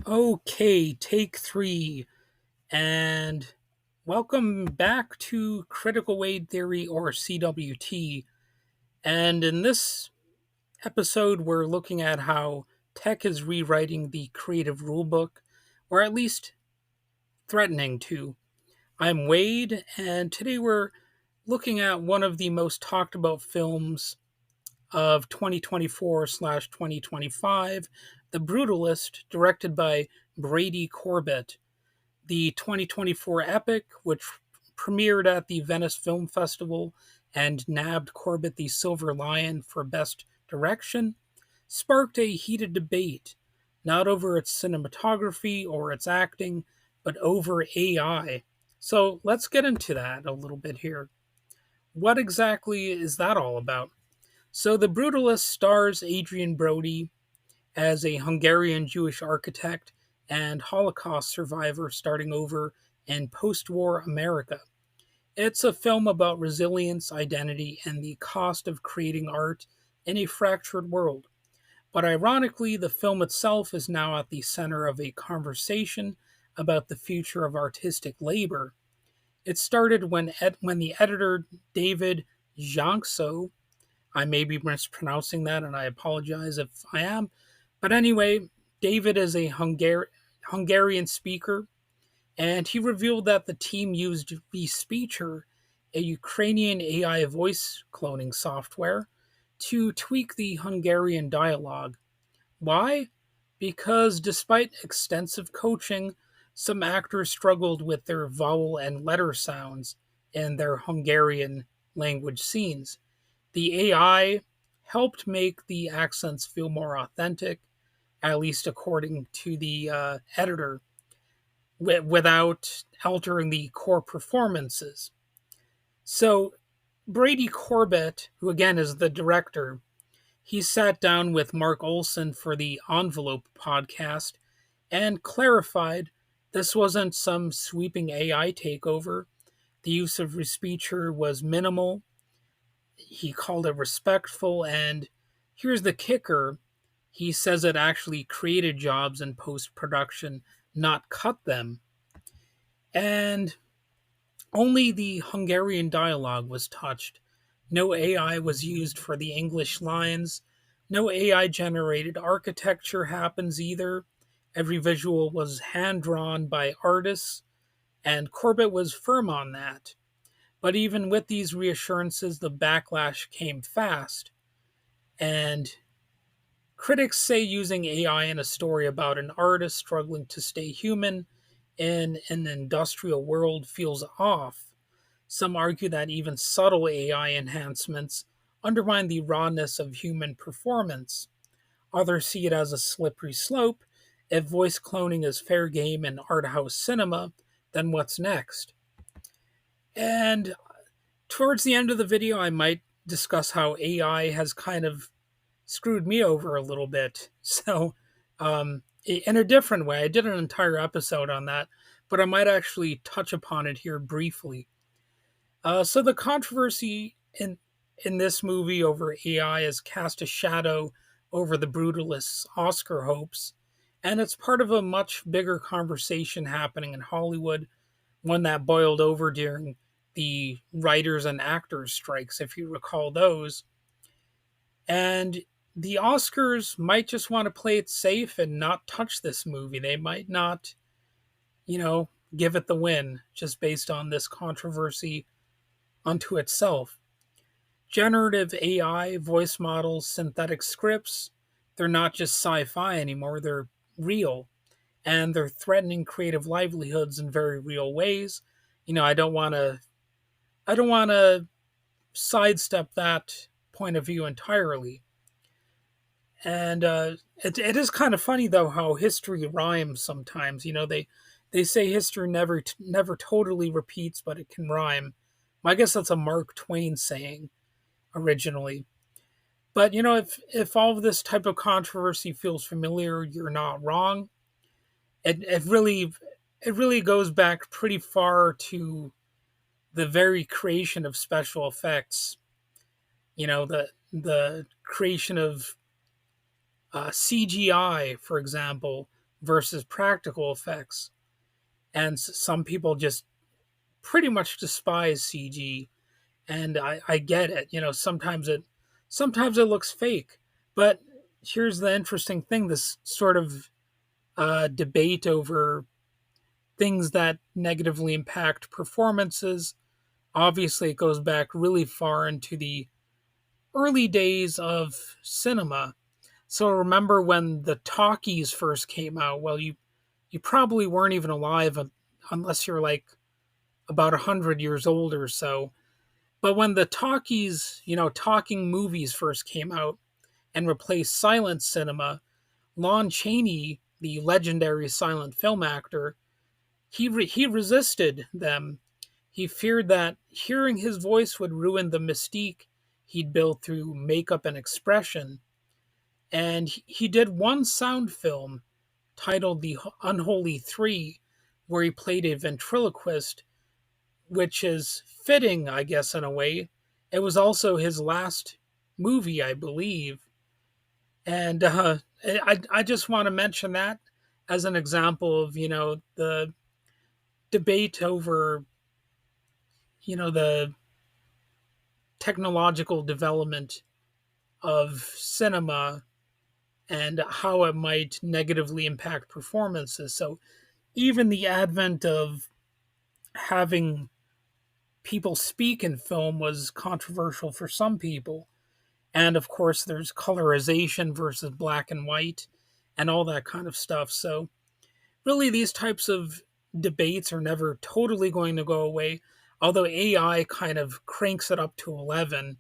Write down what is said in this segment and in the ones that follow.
Okay, take three, and welcome back to Critical Weight Theory or CWT. And in this episode, we're looking at how tech is rewriting the creative rulebook, or at least threatening to. I'm Wade, and today we're looking at one of the most talked about films of 2024/2025, The Brutalist, directed by Brady Corbet. The 2024 epic, which premiered at the Venice Film Festival and nabbed Corbet the Silver Lion for Best Direction, sparked a heated debate, not over its cinematography or its acting, but over AI. So let's get into that a little bit here. What exactly is that all about? So, The Brutalist stars Adrian Brody as a Hungarian Jewish architect and Holocaust survivor starting over in post war America. It's a film about resilience, identity, and the cost of creating art in a fractured world. But ironically, the film itself is now at the center of a conversation about the future of artistic labor. It started when the editor David Jankso, I may be mispronouncing that and I apologize if I am, but anyway, David is a Hungarian speaker, and he revealed that the team used vSpeecher, a Ukrainian AI voice cloning software, to tweak the Hungarian dialogue. Why? Because despite extensive coaching, some actors struggled with their vowel and letter sounds in their Hungarian language scenes. The AI helped make the accents feel more authentic, at least according to the editor, without altering the core performances. So, Brady Corbet, who again is the director, he sat down with Mark Olson for the Envelope podcast and clarified this wasn't some sweeping AI takeover. The use of Respeecher was minimal. He called it respectful, and here's the kicker, he says it actually created jobs in post production, not cut them. And only the Hungarian dialogue was touched. No AI was used for the English lines. No AI generated architecture happens either. Every visual was hand drawn by artists, and Corbett was firm on that. But even with these reassurances, the backlash came fast. And critics say using AI in a story about an artist struggling to stay human in an industrial world feels off. Some argue that even subtle AI enhancements undermine the rawness of human performance. Others see it as a slippery slope. If voice cloning is fair game in art house cinema, then what's next? And towards the end of the video, I might discuss how AI has kind of screwed me over a little bit. So, in a different way, I did an entire episode on that, but I might actually touch upon it here briefly. So the controversy in this movie over AI has cast a shadow over the Brutalist's Oscar hopes, and it's part of a much bigger conversation happening in Hollywood, one that boiled over during the writers and actors strikes, if you recall those. And the Oscars might just want to play it safe and not touch this movie. They might not, give it the win just based on this controversy unto itself. Generative AI, voice models, synthetic scripts, they're not just sci fi anymore, they're real. And they're threatening creative livelihoods in very real ways. I don't want to sidestep that point of view entirely. And it is kind of funny though how history rhymes sometimes. They say history never totally repeats, but it can rhyme. I guess that's a Mark Twain saying originally. But if all of this type of controversy feels familiar, you're not wrong. It really goes back pretty far to the very creation of special effects. The creation of CGI, for example, versus practical effects. And some people just pretty much despise CG, and I get it. Sometimes it looks fake, but here's the interesting thing: this sort of debate over things that negatively impact performances. Obviously, it goes back really far into the early days of cinema. So remember when the talkies first came out? Well, you probably weren't even alive unless you're like about 100 years old or so. But when the talkies, talking movies first came out and replaced silent cinema, Lon Chaney, the legendary silent film actor, he resisted them. He feared that hearing his voice would ruin the mystique he'd built through makeup and expression. And he did one sound film titled The Unholy Three, where he played a ventriloquist, which is fitting, I guess, in a way. It was also his last movie, I believe. And I just want to mention that as an example of, the debate over, the technological development of cinema and how it might negatively impact performances. So even the advent of having people speak in film was controversial for some people. And of course, there's colorization versus black and white and all that kind of stuff. So, really, these types of debates are never totally going to go away, although AI kind of cranks it up to 11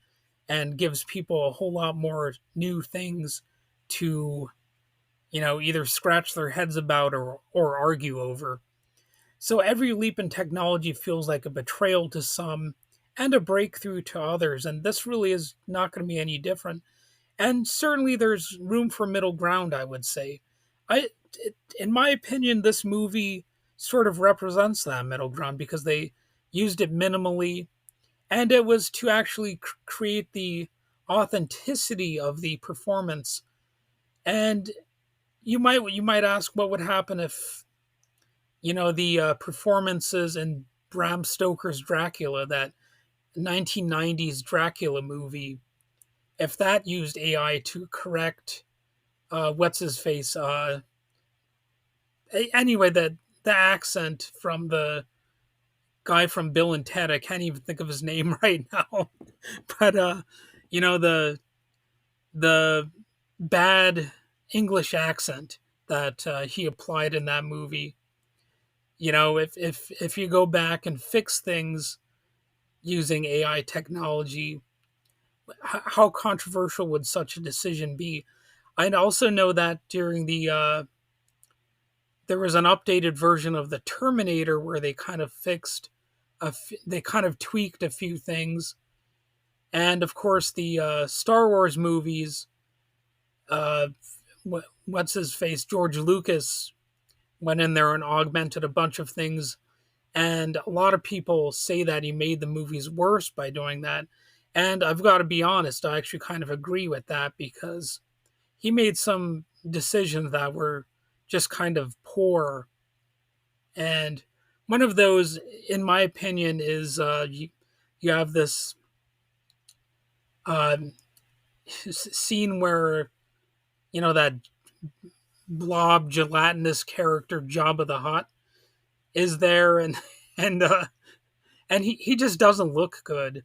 and gives people a whole lot more new things to, either scratch their heads about or argue over. So every leap in technology feels like a betrayal to some and a breakthrough to others. And this really is not going to be any different. And certainly there's room for middle ground, I would say. In my opinion, this movie sort of represents that middle ground because they used it minimally, and it was to actually create the authenticity of the performance. And you might ask what would happen if the performances in Bram Stoker's Dracula, that 1990s Dracula movie, if that used AI to correct what's his face. Anyway, the accent from the guy from Bill and Ted. I can't even think of his name right now. But the bad English accent that he applied in that movie. If you go back and fix things using AI technology, how controversial would such a decision be? I also know that during there was an updated version of the Terminator where they kind of they kind of tweaked a few things, and of course the Star Wars movies. Uh, what's his face? George Lucas went in there and augmented a bunch of things, and a lot of people say that he made the movies worse by doing that. And I've got to be honest, I actually kind of agree with that because he made some decisions that were just kind of poor. And one of those, in my opinion, is you have this uh, scene where, that blob gelatinous character Jabba the Hutt is there, and and he just doesn't look good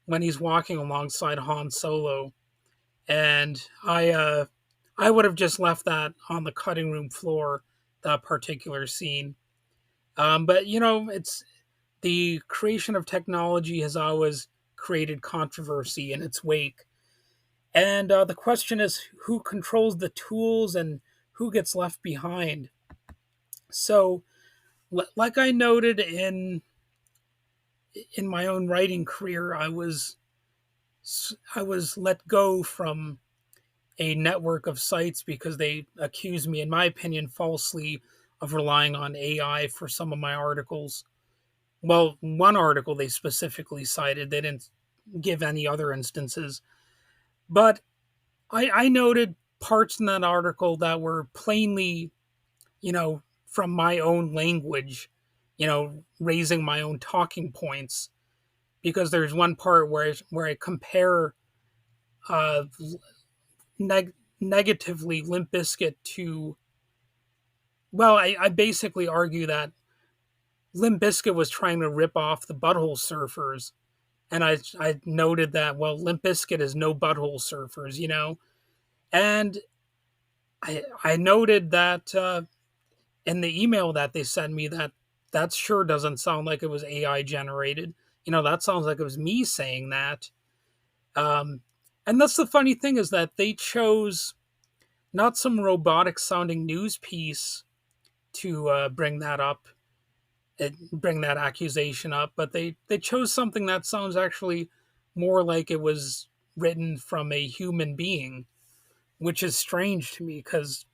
when he's walking alongside Han Solo. And I would have just left that on the cutting room floor, that particular scene. But it's the creation of technology has always created controversy in its wake. And the question is who controls the tools and who gets left behind. So, like I noted in my own writing career, I was let go from a network of sites because they accused me, in my opinion, falsely of relying on AI for some of my articles. Well, one article they specifically cited, they didn't give any other instances. But I noted parts in that article that were plainly from my own language, raising my own talking points. Because there's one part where I compare uh, negatively Limp Bizkit to, well, I basically argue that Limp Bizkit was trying to rip off the Butthole Surfers, and I noted that, well, Limp Bizkit is no Butthole Surfers, and I noted that in the email that they sent me, that sure doesn't sound like it was AI generated. That sounds like it was me saying that. Um, and that's the funny thing, is that they chose not some robotic sounding news piece to bring that accusation up, but they chose something that sounds actually more like it was written from a human being, which is strange to me because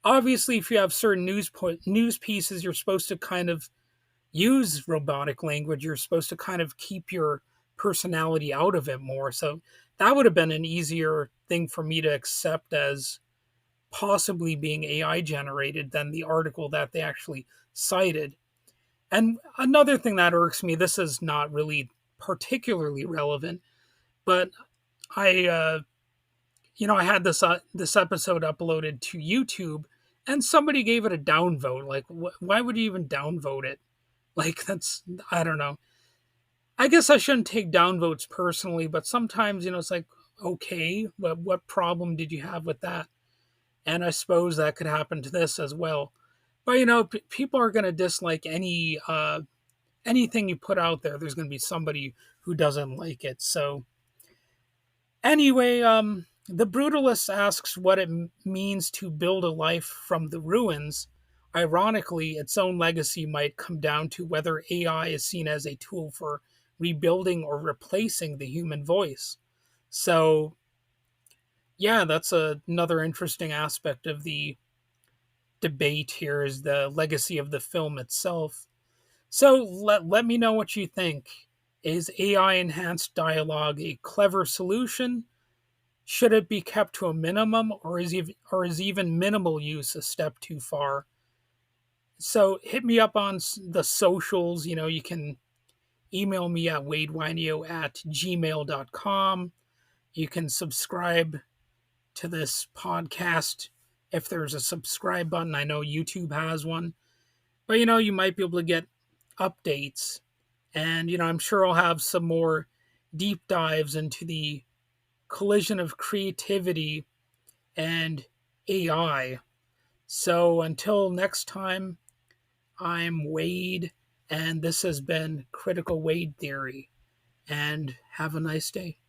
obviously, if you have certain news pieces, you're supposed to kind of use robotic language. You're supposed to kind of keep your personality out of it more. So that would have been an easier thing for me to accept as possibly being AI generated than the article that they actually cited. And another thing that irks me, this is not really particularly relevant, but I, I had this episode uploaded to YouTube, and somebody gave it a downvote. Like, why would you even downvote it? Like, that's, I don't know. I guess I shouldn't take downvotes personally, but sometimes, it's like, okay, what problem did you have with that? And I suppose that could happen to this as well. But people are going to dislike anything you put out there. There's going to be somebody who doesn't like it. So anyway, the Brutalist asks what it means to build a life from the ruins. Ironically, its own legacy might come down to whether AI is seen as a tool for rebuilding or replacing the human voice. So, yeah, that's another interesting aspect of the debate here, is the legacy of the film itself. So let me know what you think. Is AI enhanced dialogue a clever solution? Should it be kept to a minimum, or is even minimal use a step too far? So hit me up on the socials. You can email me at wadewinio@gmail.com. You can subscribe to this podcast if there's a subscribe button. I know YouTube has one. But you might be able to get updates. And I'm sure I'll have some more deep dives into the collision of creativity and AI. So until next time, I'm Wade, and this has been Critical Wade Theory. And have a nice day.